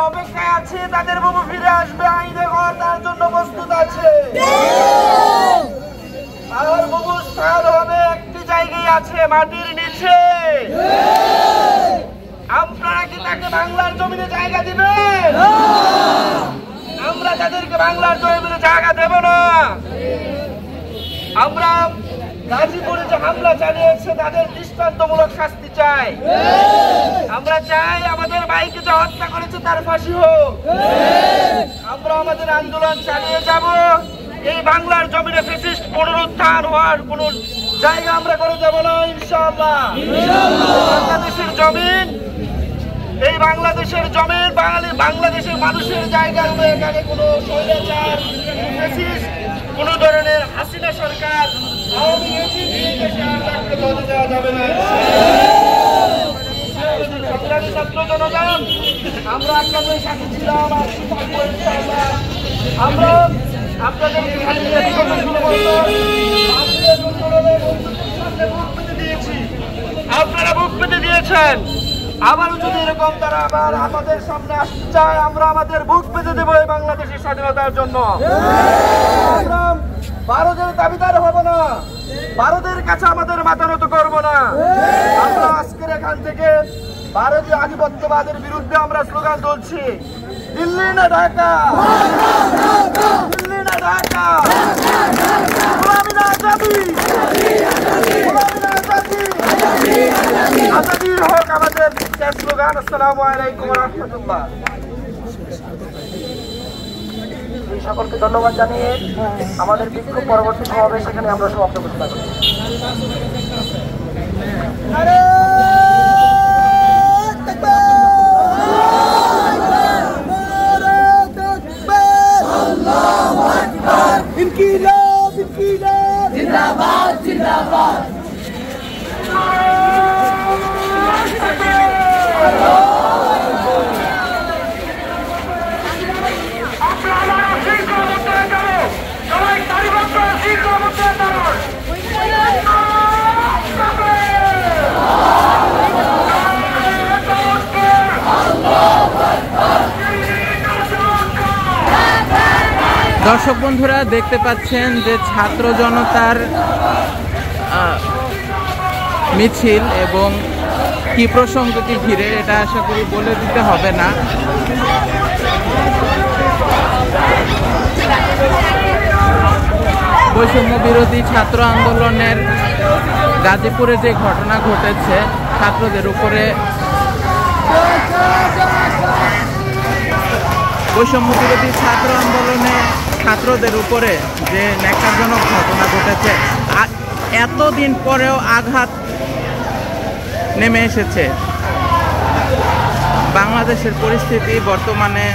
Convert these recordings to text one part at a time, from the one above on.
অপেক্ষায় আছে, তাদের বুবু ফিরে আসবে, আইনে ঘর তার জন্য প্রস্তুত আছে। আর বুবু স্থান হবে একটি জায়গায় আছে, মাটির নিচে। আপনারা কি তাকে বাংলার জমিনে জায়গা দিবেন? আমরা তাদেরকে বাংলার জমিনে জায়গা দেব না। আমরা গাজীপুরে যে হামলা চালিয়েছে তাদের দৃষ্টান্তমূলক শাস্তি চাই। আমরা চাই আমাদের ভাইকে যে হত্যা করেছে তার ফাঁসি হোক। আমরা আমাদের আন্দোলন চালিয়ে যাব। এই বাংলার জমিনে ফ্যাসিস্ট পুনরুত্থান হওয়ার কোন জায়গা আমরা করে দেব না ইনশাআল্লাহ। বাংলাদেশের জমিন, এই বাংলাদেশের জমিন বাংলাদেশের মানুষের জায়গা। এখানে কোনো স্বৈরাচার, ফ্যাসিস্ট, কোন ধরনের হাসিনা সরকার, আওয়ামী লীগ দেওয়া যাবে না। সংগ্রামী ছাত্র জনতা, আমরা আপনাদের সাথে ছিলাম, আমরা আপনাদের দিয়েছি, আপনারা বুক পেতে দিয়েছেন। আবারও যদি এরকম তারা আবার আমাদের সামনে আসতে চায়, আমরা আমাদের বুক পেতে দেবো এই বাংলাদেশের স্বাধীনতার জন্য। আমরা ভারতের দাবিদার হব না, ভারতের কাছে আমাদের মাথা নত করবো না। আমরা আজকের এখান থেকে ভারতীয় আধিপত্যবাদের বিরুদ্ধে আমরা স্লোগান তুলছি, দিল্লি না ঢাকা, দিল্লি না ঢাকা, গোলামি না আজাদি, গোলামি না আজাদি, আজাদির হোক আমাদের স্লোগান। আসসালামু আলাইকুম ওয়া রাহমাতুল্লাহ। সকলকে ধন্যবাদ জানিয়ে আমাদের বিক্ষোভ পরবর্তী সমাবেশ সেখানে আমরা সমাপ্ত করতে পারি। ইনকিলাব ইনকিলাব জিন্দাবাদ জিন্দাবাদ। দর্শক বন্ধুরা দেখতে পাচ্ছেন যে ছাত্র জনতার মিছিল এবং কি প্রসঙ্গকে ঘিরে, এটা আশা করি বলে দিতে হবে না। বৈষম্য বিরোধী ছাত্র আন্দোলনের গাজীপুরে যে ঘটনা ঘটেছে, ছাত্রদের উপরে বৈষম্য বিরোধী ছাত্র আন্দোলনে ছাত্রদের উপরে যে ন্যাক্কারজনক ঘটনা ঘটেছে, এতদিন পরেও আঘাত নেমে এসেছে। বাংলাদেশের পরিস্থিতি বর্তমানে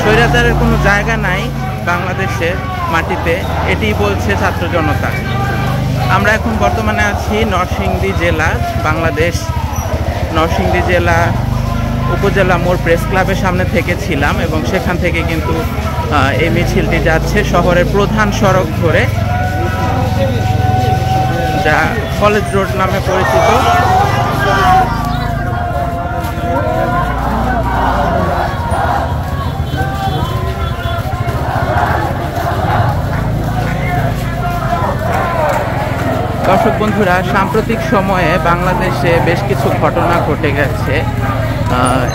স্বৈরাচারের কোনো জায়গা নাই বাংলাদেশের মাটিতে, এটি বলছে ছাত্র জনতা। আমরা এখন বর্তমানে আছি নরসিংদী জেলা, বাংলাদেশ নরসিংদী জেলা উপজেলা মোড় প্রেস ক্লাবের সামনে থেকে ছিলাম এবং সেখান থেকে কিন্তু এই মিছিলটি যাচ্ছে শহরের প্রধান সড়ক ধরে, যা কলেজ রোড নামে পরিচিত। দর্শক বন্ধুরা, সাম্প্রতিক সময়ে বাংলাদেশে বেশ কিছু ঘটনা ঘটে গেছে।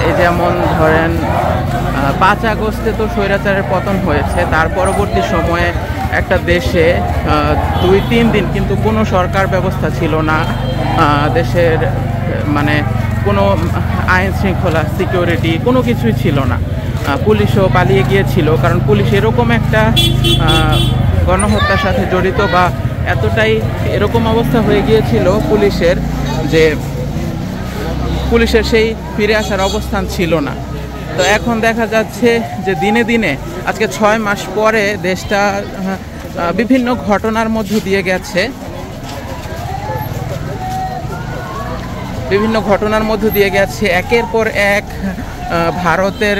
এই যেমন ধরেন 5 আগস্টে তো স্বৈরাচারের পতন হয়েছে, তার পরবর্তী সময়ে একটা দেশে 2-3 দিন কিন্তু কোনো সরকার ব্যবস্থা ছিল না, দেশের মানে কোনো আইন শৃঙ্খলা সিকিউরিটি কোনো কিছুই ছিল না। পুলিশও পালিয়ে গিয়েছিল, কারণ পুলিশ এরকম একটা গণহত্যার সাথে জড়িত বা এতটাই এরকম অবস্থা হয়ে গিয়েছিল পুলিশের, যে পুলিশের সেই ফিরে আসার অবস্থান ছিল না। তো এখন দেখা যাচ্ছে যে দিনে দিনে আজকে 6 মাস পরে দেশটা বিভিন্ন ঘটনার মধ্য দিয়ে গেছে, একের পর এক ভারতের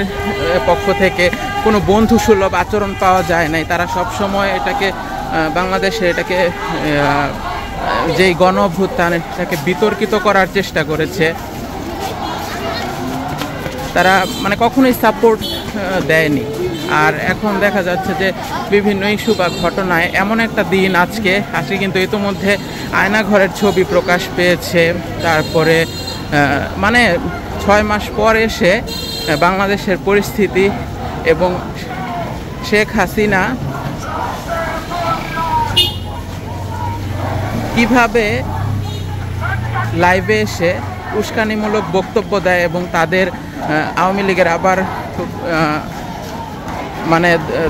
পক্ষ থেকে কোনো বন্ধুসুলভ আচরণ পাওয়া যায় নাই। তারা সব সময় এটাকে বাংলাদেশে যেই গণ অভ্যুত্থান এটাকে বিতর্কিত করার চেষ্টা করেছে। তারা মানে কখনোই সাপোর্ট দেয়নি। আর এখন দেখা যাচ্ছে যে বিভিন্ন ইস্যু বা ঘটনায় এমন একটা দিন আজকে কিন্তু ইতোমধ্যে আয়নাঘরের ছবি প্রকাশ পেয়েছে। তারপরে মানে 6 মাস পর এসে বাংলাদেশের পরিস্থিতি এবং শেখ হাসিনা কিভাবে লাইভে এসে উস্কানিমূলক বক্তব্য দেয় এবং তাদের আওয়ামী লীগের আবার মানে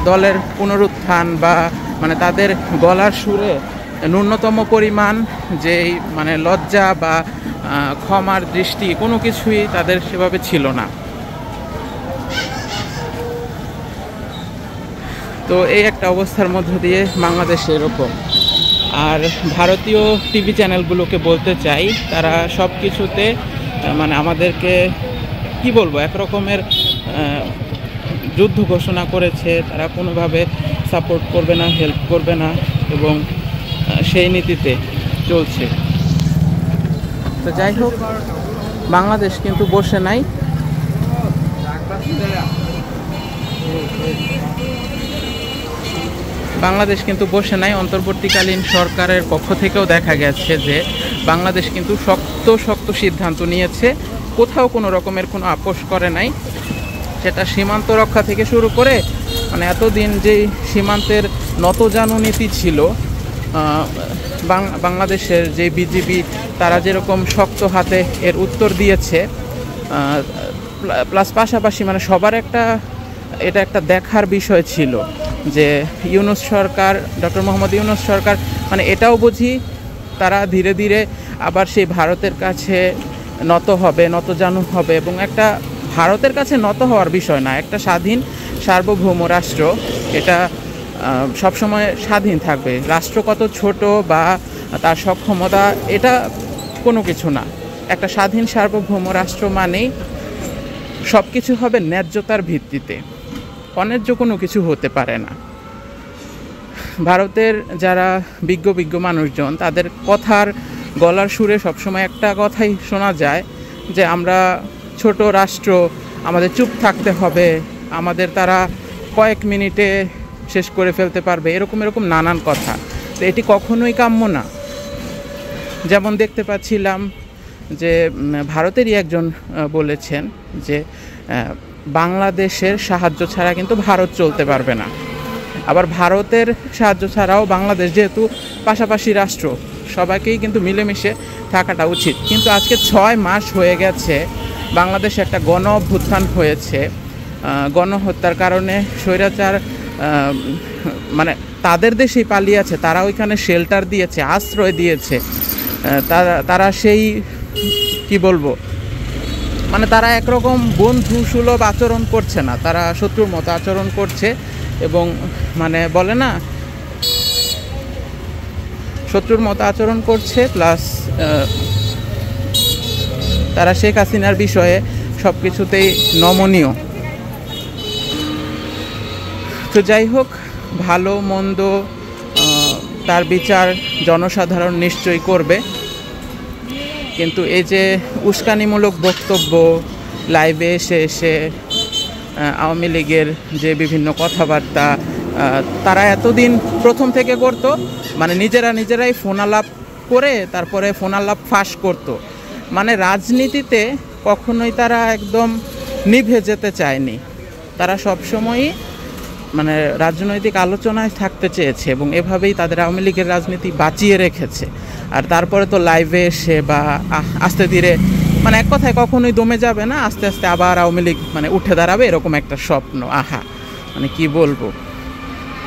দলের পুনরুত্থান বা মানে তাদের গলার সুরে ন্যূনতম পরিমাণ যেই মানে লজ্জা বা ক্ষমার দৃষ্টি কোনো কিছুই তাদের সেভাবে ছিল না। তো এই একটা অবস্থার মধ্য দিয়ে বাংলাদেশে এরকম। আর ভারতীয় টিভি চ্যানেলগুলোকে বলতে চাই, তারা সব কিছুতে মানে আমাদেরকে কি বলবো একরকমের যুদ্ধ ঘোষণা করেছে। তারা কোনোভাবে সাপোর্ট করবে না, হেল্প করবে না এবং সেই নীতিতে চলছে। তো যাই হোক, বাংলাদেশ কিন্তু বসে নাই। বাংলাদেশ কিন্তু বসে নাই। অন্তর্বর্তীকালীন সরকারের পক্ষ থেকেও দেখা গেছে যে বাংলাদেশ কিন্তু শক্ত শক্ত সিদ্ধান্ত নিয়েছে, কোথাও কোনো রকমের কোনো আপোষ করে নাই। সেটা সীমান্ত রক্ষা থেকে শুরু করে মানে এতদিন যেই সীমান্তের নতজানু নীতি ছিল বাংলাদেশের যে বিজিবি, তারা যেরকম শক্ত হাতে এর উত্তর দিয়েছে, প্লাস পাশাপাশি মানে সবার এটা একটা দেখার বিষয় ছিল যে ইউনূস সরকার, ডক্টর মোহাম্মদ ইউনূস সরকার মানে এটাও বুঝি তারা ধীরে ধীরে আবার সেই ভারতের কাছে নত হবে, নতজানু হবে। এবং একটা ভারতের কাছে নত হওয়ার বিষয় না, একটা স্বাধীন সার্বভৌম রাষ্ট্র এটা সবসময় স্বাধীন থাকবে। রাষ্ট্র কত ছোট বা তার সক্ষমতা এটা কোনো কিছু না। একটা স্বাধীন সার্বভৌম রাষ্ট্র মানেই সব কিছু হবে ন্যায্যতার ভিত্তিতে, অন্যায্য কোনো কিছু হতে পারে না। ভারতের যারা বিজ্ঞ মানুষজন, তাদের কথার গলার সুরে সবসময় একটা কথাই শোনা যায় যে আমরা ছোট রাষ্ট্র, আমাদের চুপ থাকতে হবে, আমাদের তারা কয়েক মিনিটে শেষ করে ফেলতে পারবে, এরকম নানান কথা। তো এটি কখনোই কাম্য না। যেমন দেখতে পাচ্ছিলাম যে ভারতেরই একজন বলেছেন যে বাংলাদেশের সাহায্য ছাড়া কিন্তু ভারত চলতে পারবে না। আবার ভারতের সাহায্য ছাড়াও বাংলাদেশ যেহেতু পাশাপাশি রাষ্ট্র, সবাইকেই কিন্তু মিলেমিশে থাকাটা উচিত। কিন্তু আজকে 6 মাস হয়ে গেছে, বাংলাদেশে একটা গণ অভ্যুত্থান হয়েছে। গণহত্যার কারণে স্বৈরাচার মানে তাদের দেশেই পালিয়ে আছে, তারা ওইখানে শেল্টার দিয়েছে, আশ্রয় দিয়েছে। তারা সেই কি বলবো মানে তারা একরকম বন্ধু সুলভ আচরণ করছে না, তারা শত্রুর মতো আচরণ করছে। এবং মানে বলে না, শত্রুর মতো আচরণ করছে। প্লাস তারা শেখ হাসিনার বিষয়ে সব কিছুতেই নমনীয়। তো যাই হোক, ভালো মন্দ তার বিচার জনসাধারণ নিশ্চয়ই করবে। কিন্তু এই যে উস্কানিমূলক বক্তব্য লাইভে এসে আওয়ামী লীগের যে বিভিন্ন কথাবার্তা তারা এতদিন প্রথম থেকে করত, মানে নিজেরাই ফোন আলাপ করে তারপরে ফোন আলাপ ফাঁস করত। মানে রাজনীতিতে কখনোই তারা একদম নিভে যেতে চায়নি, তারা সবসময়ই মানে রাজনৈতিক আলোচনায় থাকতে চেয়েছে এবং এভাবেই তাদের আওয়ামী লীগের রাজনীতি বাঁচিয়ে রেখেছে। আর তারপরে তো লাইভে এসে বা আস্তে ধীরে মানে এক কথায় কখনোই দমে যাবে না, আস্তে আস্তে আবার আওয়ামী লীগ মানে উঠে দাঁড়াবে, এরকম একটা স্বপ্ন। আহা, মানে কি বলবো।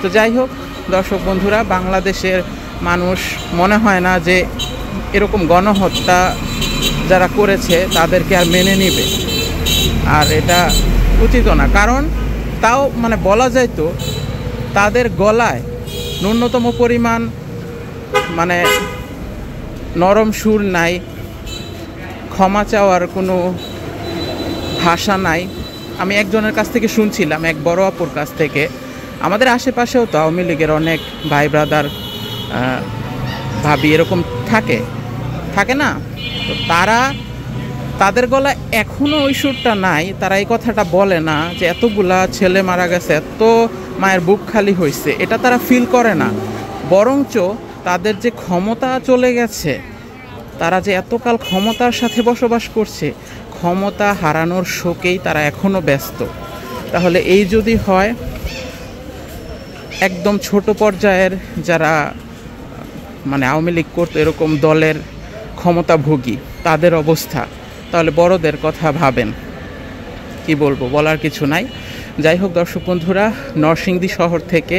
তো যাই হোক দর্শক বন্ধুরা, বাংলাদেশের মানুষ মনে হয় না যে এরকম গণহত্যা যারা করেছে তাদেরকে আর মেনে নিবে, আর এটা উচিত না। কারণ তাও মানে বলা যায় তো তাদের গলায় ন্যূনতম পরিমাণ মানে নরম সুর নাই, ক্ষমা চাওয়ার কোনো ভাষা নাই। আমি একজনের কাছ থেকে শুনছিলাম, এক বড় আপুর কাছ থেকে, আমাদের আশেপাশেও তো আওয়ামী লীগের অনেক ভাই ব্রাদার ভাবি এরকম থাকে না, তো তারা তাদের গলা এখনও ওই সুরটা নাই, তারা এই কথাটা বলে না যে এতগুলা ছেলে মারা গেছে, এত মায়ের বুক খালি হয়েছে, এটা তারা ফিল করে না। বরঞ্চ তাদের যে ক্ষমতা চলে গেছে, তারা যে এতকাল ক্ষমতার সাথে বসবাস করছে, ক্ষমতা হারানোর শোকেই তারা এখনও ব্যস্ত। তাহলে এই যদি হয়, একদম ছোট পর্যায়ের যারা মানে আওয়ামী লীগ করতো এরকম দলের ক্ষমতাভোগী তাদের অবস্থা, তাহলে বড়দের কথা ভাবেন। কি বলবো, বলার কিছু নাই। যাই হোক দর্শক বন্ধুরা, নরসিংদী শহর থেকে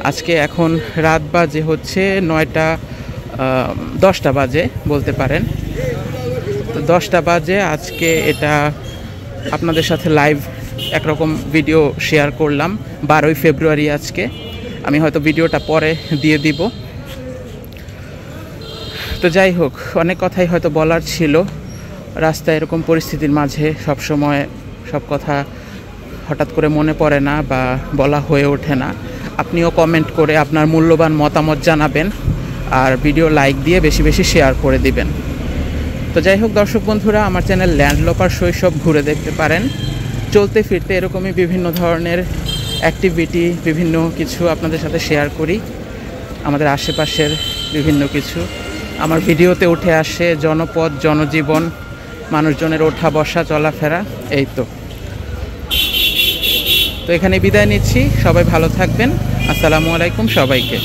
আজকে এখন রাত বাজে হচ্ছে 10টা বাজে বলতে পারেন। তো 10টা বাজে আজকে এটা আপনাদের সাথে লাইভ একরকম ভিডিও শেয়ার করলাম। 12ই ফেব্রুয়ারি আজকে। আমি হয়তো ভিডিওটা পরে দিয়ে দিব। তো যাই হোক, অনেক কথাই হয়তো বলার ছিল। রাস্তায় এরকম পরিস্থিতির মাঝে সবসময় সব কথা হঠাৎ করে মনে পড়ে না বা বলা হয়ে ওঠে না। আপনিও কমেন্ট করে আপনার মূল্যবান মতামত জানাবেন, আর ভিডিও লাইক দিয়ে বেশি বেশি শেয়ার করে দিবেন। তো যাই হোক দর্শক বন্ধুরা, আমার চ্যানেল ল্যান্ডলোপার শৈশব ঘুরে দেখতে পারেন। চলতে ফিরতে এরকমই বিভিন্ন ধরনের অ্যাক্টিভিটি, বিভিন্ন কিছু আপনাদের সাথে শেয়ার করি। আমাদের আশেপাশের বিভিন্ন কিছু আমার ভিডিওতে উঠে আসে, জনপদ, জনজীবন, মানুষজনের ওঠা বসা চলাফেরা, এই তো এখানে বিদায় নিচ্ছি। সবাই ভালো থাকবেন। আসসালামু আলাইকুম সবাইকে।